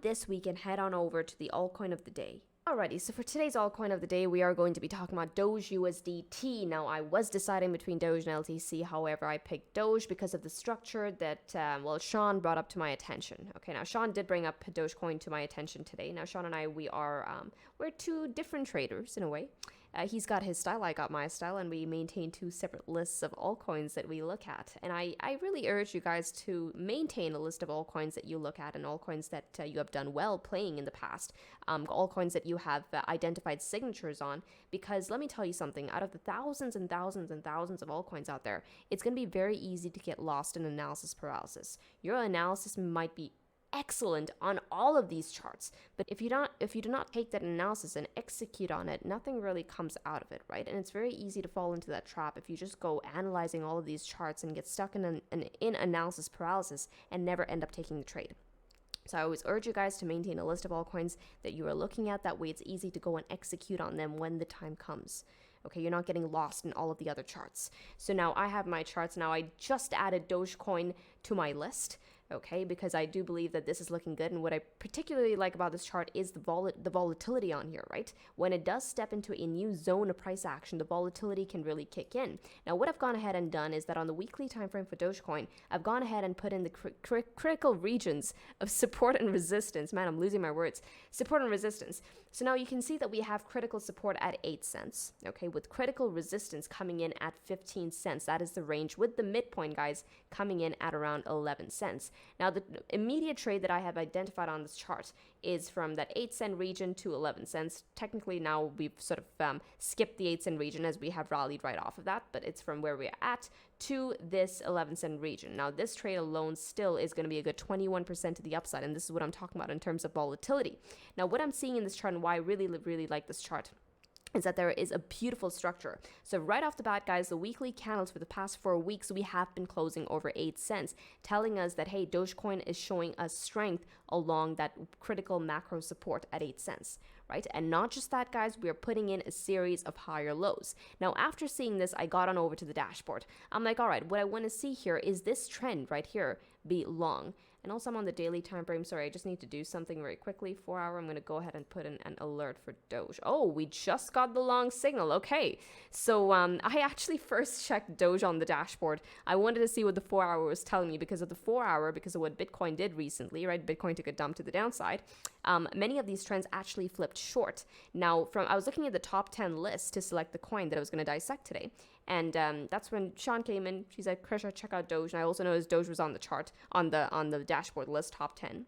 with this, we can head on over to the altcoin of the day. Alrighty, so for today's altcoin of the day, we are going to be talking about Doge USDT. Now, I was deciding between Doge and LTC, however, I picked Doge because of the structure that, Sean brought up to my attention. Okay, now Sean did bring up Dogecoin to my attention today. Now, Sean and I, we're two different traders in a way. He's got his style, I got my style, and we maintain two separate lists of altcoins that we look at. And I really urge you guys to maintain a list of altcoins that you look at and altcoins that you have done well playing in the past, altcoins that you have identified signatures on, because let me tell you something, out of the thousands and thousands and thousands of altcoins out there, it's going to be very easy to get lost in analysis paralysis. Your analysis might be excellent on all of these charts, but if you do not take that analysis and execute on it, nothing really comes out of it, right? And it's very easy to fall into that trap if you just go analyzing all of these charts and get stuck in analysis paralysis and never end up taking the trade. So I always urge you guys to maintain a list of altcoins that you are looking at. That way it's easy to go and execute on them when the time comes. Okay, you're not getting lost in all of the other charts. So now I have my charts. Now I just added Dogecoin to my list, okay, because I do believe that this is looking good. And what I particularly like about this chart is the volatility on here, right? When it does step into a new zone of price action, the volatility can really kick in. Now, what I've gone ahead and done is that on the weekly time frame for Dogecoin, I've gone ahead and put in the critical regions of support and resistance. Man, I'm losing my words. Support and resistance. So now you can see that we have critical support at 8 cents, okay, with critical resistance coming in at 15 cents. That is the range, with the midpoint, guys, coming in at around 11 cents. Now, the immediate trade that I have identified on this chart is from that 8 cent region to 11 cents. Technically, now we've sort of skipped the 8 cent region as we have rallied right off of that, but it's from where we're at to this 11 cent region. Now, this trade alone still is going to be a good 21% to the upside, and this is what I'm talking about in terms of volatility. Now, what I'm seeing in this chart and why I really, really like this chart is that there is a beautiful structure. So right off the bat, guys, the weekly candles for the past 4 weeks, we have been closing over 8 cents, telling us that, hey, Dogecoin is showing us strength along that critical macro support at 8 cents, right? And not just that, guys, we are putting in a series of higher lows. Now, after seeing this, I got on over to the dashboard. I'm like, all right, what I want to see here is this trend right here be long. And also I'm on the daily time frame. Sorry, I just need to do something very quickly. 4 hour, I'm going to go ahead and put in an alert for Doge. Oh, we just got the long signal. Okay. So I actually first checked Doge on the dashboard. I wanted to see what the 4 hour was telling me because of the 4 hour, because of what Bitcoin did recently, right? Bitcoin took a dump to the downside. Many of these trends actually flipped short. Now, I was looking at the top 10 list to select the coin that I was going to dissect today. And that's when Sean came in. She's like, Krisha, check out Doge. And I also noticed Doge was on the chart, on the dashboard list, top 10.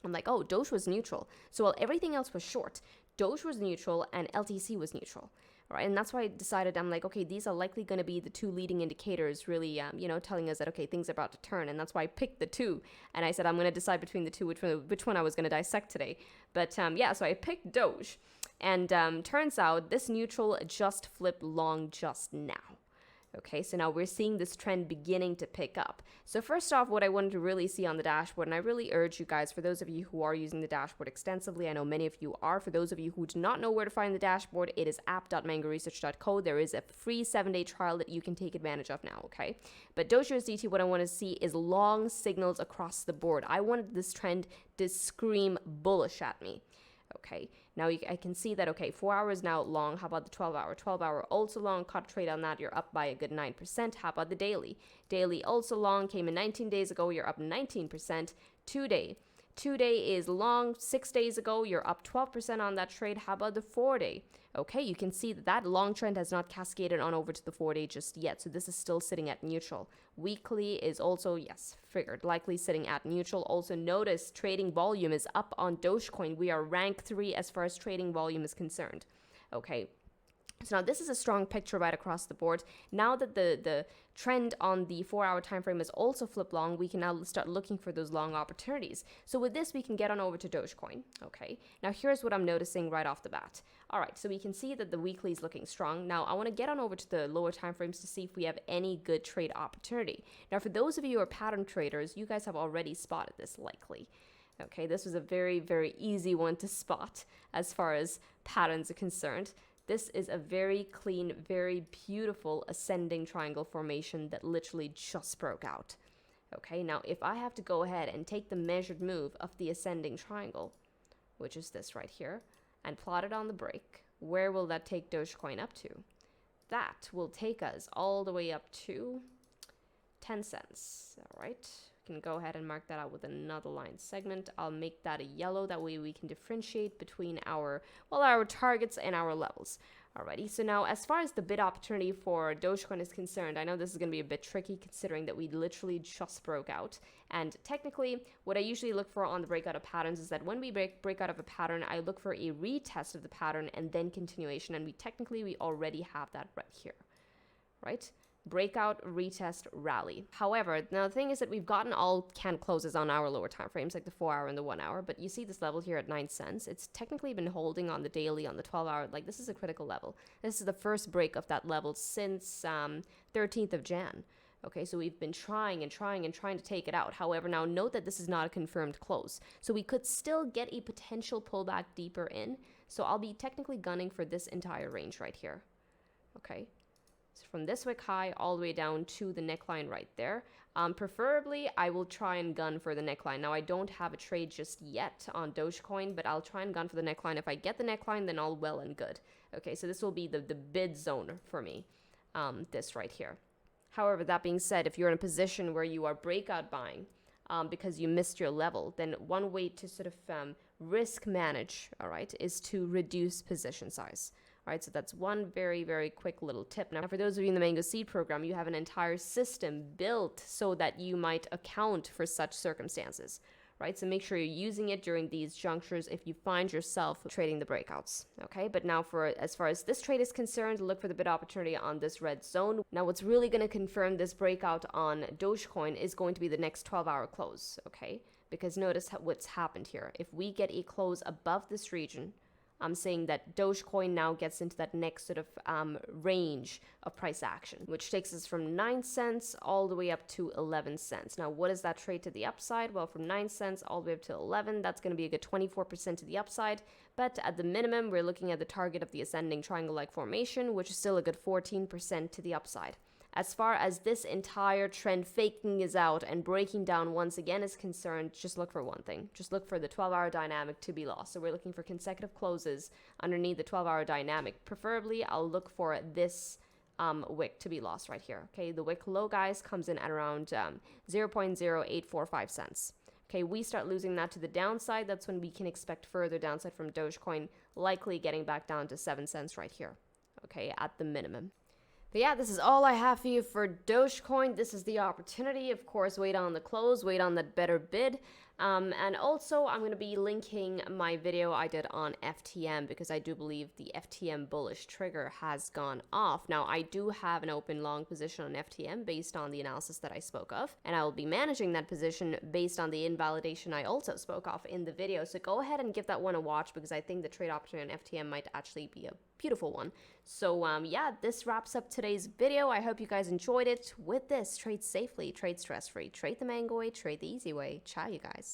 I'm like, oh, Doge was neutral. So while everything else was short, Doge was neutral and LTC was neutral. All right, and that's why I decided, I'm like, okay, these are likely going to be the two leading indicators really, telling us that, okay, things are about to turn. And that's why I picked the two. And I said, I'm going to decide between the two, which one I was going to dissect today. But so I picked Doge. And turns out this neutral just flipped long just now. Okay, so now we're seeing this trend beginning to pick up. So first off, what I wanted to really see on the dashboard, and I really urge you guys, for those of you who are using the dashboard extensively, I know many of you are. For those of you who do not know where to find the dashboard, it is app.mangoresearch.co. There is a free 7-day trial that you can take advantage of now, okay? But Doge USDT, what I want to see is long signals across the board. I wanted this trend to scream bullish at me. Okay, now I can see that, okay, 4 hours now long. How about the 12 hour? 12 hour also long. Caught a trade on that. You're up by a good 9%. How about the daily? Daily also long. Came in 19 days ago. You're up 19%. 2-day. 2-day is long. 6 days ago, you're up 12% on that trade. How about the 4-day? Okay, you can see that long trend has not cascaded on over to the 4-day just yet. So this is still sitting at neutral. Weekly is also, yes, figured, likely sitting at neutral. Also notice trading volume is up on Dogecoin. We are rank 3 as far as trading volume is concerned. Okay. So now this is a strong picture right across the board. Now that the trend on the 4 hour time frame is also flipped long, we can now start looking for those long opportunities. So with this, we can get on over to Dogecoin. Okay. Now here's what I'm noticing right off the bat. All right. So we can see that the weekly is looking strong. Now I want to get on over to the lower time frames to see if we have any good trade opportunity. Now for those of you who are pattern traders, you guys have already spotted this likely. Okay. This was a very, very easy one to spot as far as patterns are concerned. This is a very clean, very beautiful ascending triangle formation that literally just broke out. Okay, now if I have to go ahead and take the measured move of the ascending triangle, which is this right here, and plot it on the break, where will that take Dogecoin up to? That will take us all the way up to 10 cents. All right, we can go ahead and mark that out with another line segment. I'll make that a yellow. That way we can differentiate between our targets and our levels. Alrighty, so now as far as the bid opportunity for Dogecoin is concerned, I know this is going to be a bit tricky considering that we literally just broke out. And technically, what I usually look for on the breakout of patterns is that when we break out of a pattern, I look for a retest of the pattern and then continuation. And we already have that right here, right? Breakout, retest, rally. However, now the thing is that we've gotten all can closes on our lower time frames, like the 4 hour and the 1 hour, but you see this level here at 9 cents. It's technically been holding on the daily, on the 12 hour. Like, this is a critical level. This is the first break of that level since 13th of Jan. Okay, so we've been trying to take it out. However, now note that this is not a confirmed close. So we could still get a potential pullback deeper in. So I'll be technically gunning for this entire range right here. Okay. So from this wick high all the way down to the neckline right there. Preferably, I will try and gun for the neckline. Now, I don't have a trade just yet on Dogecoin, but I'll try and gun for the neckline. If I get the neckline, then all well and good. Okay, so this will be the bid zone for me, this right here. However, that being said, if you're in a position where you are breakout buying because you missed your level, then one way to sort of risk manage, all right, is to reduce position size. All right, so that's one very, very quick little tip. Now, for those of you in the Mango Seed program, you have an entire system built so that you might account for such circumstances, right? So make sure you're using it during these junctures if you find yourself trading the breakouts, okay? But now as far as this trade is concerned, look for the bid opportunity on this red zone. Now, what's really going to confirm this breakout on Dogecoin is going to be the next 12-hour close, okay? Because notice what's happened here. If we get a close above this region, I'm saying that Dogecoin now gets into that next sort of range of price action, which takes us from 9 cents all the way up to 11 cents. Now, what is that trade to the upside? Well, from 9 cents all the way up to 11, that's going to be a good 24% to the upside. But at the minimum, we're looking at the target of the ascending triangle-like formation, which is still a good 14% to the upside. As far as this entire trend faking is out and breaking down once again is concerned, just look for one thing. Just look for the 12-hour dynamic to be lost. So we're looking for consecutive closes underneath the 12-hour dynamic. Preferably, I'll look for this wick to be lost right here. Okay, the wick low, guys, comes in at around 0.0845 cents. Okay, we start losing that to the downside. That's when we can expect further downside from Dogecoin, likely getting back down to 7 cents right here. Okay, at the minimum. But yeah, this is all I have for you for Dogecoin. This is the opportunity. Of course, wait on the close, wait on that better bid. And also, I'm going to be linking my video I did on FTM because I do believe the FTM bullish trigger has gone off. Now, I do have an open long position on FTM based on the analysis that I spoke of, and I will be managing that position based on the invalidation I also spoke of in the video. So go ahead and give that one a watch because I think the trade opportunity on FTM might actually be a beautiful one. So yeah, this wraps up today's video. I hope you guys enjoyed it. With this, trade safely, trade stress-free, trade the mango way, trade the easy way. Ciao, you guys.